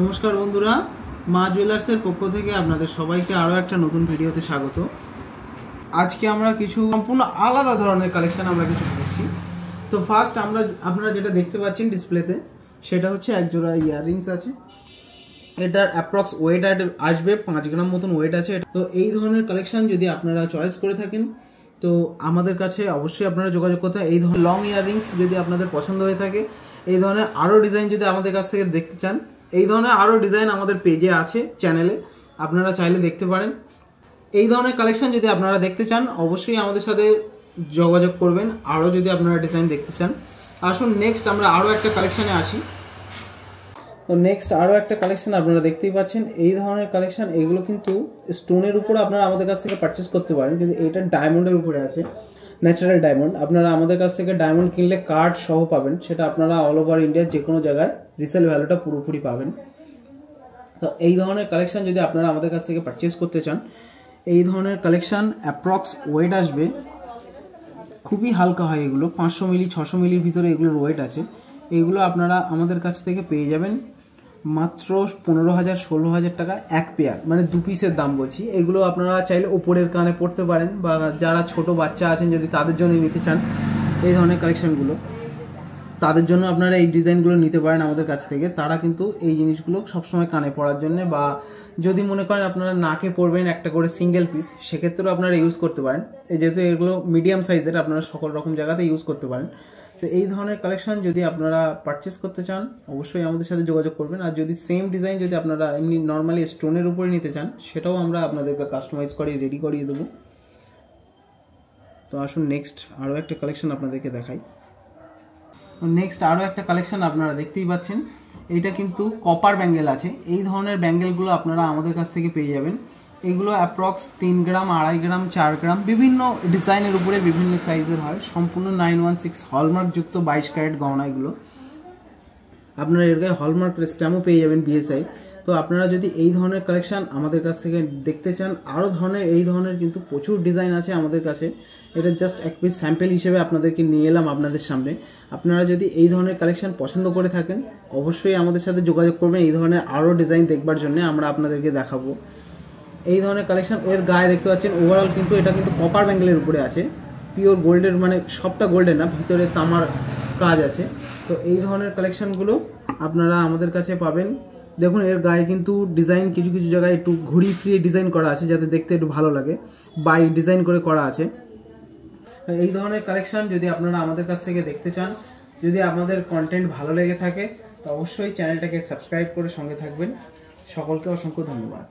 নমস্কার বন্ধুরা, মা জুয়েলার্সের পক্ষ থেকে আপনাদের সবাইকে আরও একটা নতুন ভিডিওতে স্বাগত। আজকে আমরা কিছু সম্পূর্ণ আলাদা ধরনের কালেকশন আমরা কিছু পেয়েছি। তো ফার্স্ট আপনারা যেটা দেখতে পাচ্ছেন ডিসপ্লেতে, সেটা হচ্ছে এক জোড়া ইয়াররিংস আছে। এটার অ্যাপ্রক্স ওয়েট আসবে 5 গ্রাম মতন ওয়েট আছে। তো এই ধরনের কালেকশন যদি আপনারা চয়েস করে থাকেন তো আমাদের কাছে অবশ্যই আপনারা যোগাযোগ করতে হয়। এই ধরনের লং ইয়াররিংস যদি আপনাদের পছন্দ হয়ে থাকে, এই ধরনের আরও ডিজাইন যদি আমাদের কাছ থেকে দেখতে চান, এই ধরনের আরও ডিজাইন আমাদের পেজে আছে, চ্যানেলে আপনারা চাইলে দেখতে পারেন। এই ধরনের কালেকশন যদি আপনারা দেখতে চান অবশ্যই আমাদের সাথে যোগাযোগ করবেন, আরও যদি আপনারা ডিজাইন দেখতে চান। আসুন নেক্সট আমরা আরও একটা কালেকশানে আসি। তো নেক্সট আরও একটা কালেকশন আপনারা দেখতেই পাচ্ছেন। এই ধরনের কালেকশন এগুলো কিন্তু স্টোনের উপর আপনারা আমাদের কাছ থেকে পারচেস করতে পারেন, কিন্তু এটা ডায়মন্ডের উপরে আছে, ন্যাচারাল ডায়মন্ড। আপনারা আমাদের কাছ থেকে ডায়মন্ড কিনলে কার্ড সহ পাবেন, সেটা আপনারা অল ওভার ইন্ডিয়ার যে কোনো জায়গায় রিসেল ভ্যালুটা পুরোপুরি পাবেন। তো এই ধরনের কালেকশন যদি আপনারা আমাদের কাছ থেকে পারচেস করতে চান, এই ধরনের কালেকশন অ্যাপ্রক্স ওয়েট আসবে, খুবই হালকা হয় এগুলো, 500 মিলি 600 মিলির ভিতরে এগুলোর ওয়েট আছে। এইগুলো আপনারা আমাদের কাছ থেকে পেয়ে যাবেন মাত্র 15,000 16,000 টাকা এক পেয়ার, মানে 2 পিসের দাম বলছি। এগুলো আপনারা চাইলে ওপরের কানে পড়তে পারেন, বা যারা ছোট বাচ্চা আছেন যদি তাদের জন্য নিতে চান এই ধরনের কালেকশনগুলো, তাদের জন্য আপনারা এই ডিজাইনগুলো নিতে পারেন আমাদের কাছ থেকে। তারা কিন্তু এই জিনিসগুলো সবসময় কানে পড়ার জন্য, বা যদি মনে করেন আপনারা নাকে পরবেন একটা করে সিঙ্গেল পিস, সেক্ষেত্রেও আপনারা ইউজ করতে পারেন। যেহেতু এগুলো মিডিয়াম সাইজের, আপনারা সকল রকম জায়গাতে ইউজ করতে পারেন। তো এই ধরনের কালেকশন যদি আপনারা পারচেস করতে চান অবশ্যই আমাদের সাথে যোগাযোগ করবেন। আর যদি সেম ডিজাইন যদি আপনারা এমনি নর্মালি স্টোনের উপরে নিতে চান, সেটাও আমরা আপনাদেরকে কাস্টমাইজ করে রেডি করিয়ে দেবো। তো আসুন নেক্সট আরও একটা কালেকশন আপনাদেরকে দেখাই। নেক্সট আরও একটা কালেকশন আপনারা দেখতেই পাচ্ছেন, এইটা কিন্তু কপার ব্যাঙ্গেল আছে। এই ধরনের ব্যাঙ্গেলগুলো আপনারা আমাদের কাছ থেকে পেয়ে যাবেন। এগুলো অ্যাপ্রক্স 3 গ্রাম 2.5 গ্রাম 4 গ্রাম বিভিন্ন ডিজাইনের উপরে বিভিন্ন সাইজের হয়। সম্পূর্ণ 916 হলমার্কযুক্ত 22 ক্যারেট গহনা এগুলো। আপনারা এর গায়ে হলমার্ক স্ট্যাম্পও পেয়ে যাবেন বিএসআই। তো আপনারা যদি এই ধরনের কালেকশন আমাদের কাছ থেকে দেখতে চান, আরও এই ধরনের কিন্তু প্রচুর ডিজাইন আছে আমাদের কাছে। এটা জাস্ট এক পিস স্যাম্পল হিসেবে আপনাদেরকে নিয়ে এলাম আপনাদের সামনে। আপনারা যদি এই ধরনের কালেকশন পছন্দ করে থাকেন অবশ্যই আমাদের সাথে যোগাযোগ করবেন এই ধরনের আরও ডিজাইন দেখবার জন্য, আমরা আপনাদেরকে দেখাবো। এই ধরনের কালেকশন এর গায়ে দেখতে পাচ্ছেন ওভারঅল কিন্তু এটা কিন্তু কপার ব্যাঙ্গেলের উপরে আছে, পিওর গোল্ডের, মানে সবটা গোল্ডের না, ভিতরে তামার কাজ আছে। তো এই ধরনের কালেকশনগুলো আপনারা আমাদের কাছে পাবেন। দেখুন এর গায়ে কিন্তু ডিজাইন কিছু কিছু জায়গায় একটু ঘুরি ফিরিয়ে ডিজাইন করা আছে, যাতে দেখতে একটু ভালো লাগে, বাই ডিজাইন করে করা আছে। এই ধরনের কালেকশন যদি আপনারা আমাদের কাছ থেকে দেখতে চান, যদি আপনাদের কন্টেন্ট ভালো লেগে থাকে তো অবশ্যই চ্যানেলটাকে সাবস্ক্রাইব করে সঙ্গে থাকবেন। সকলকে অসংখ্য ধন্যবাদ।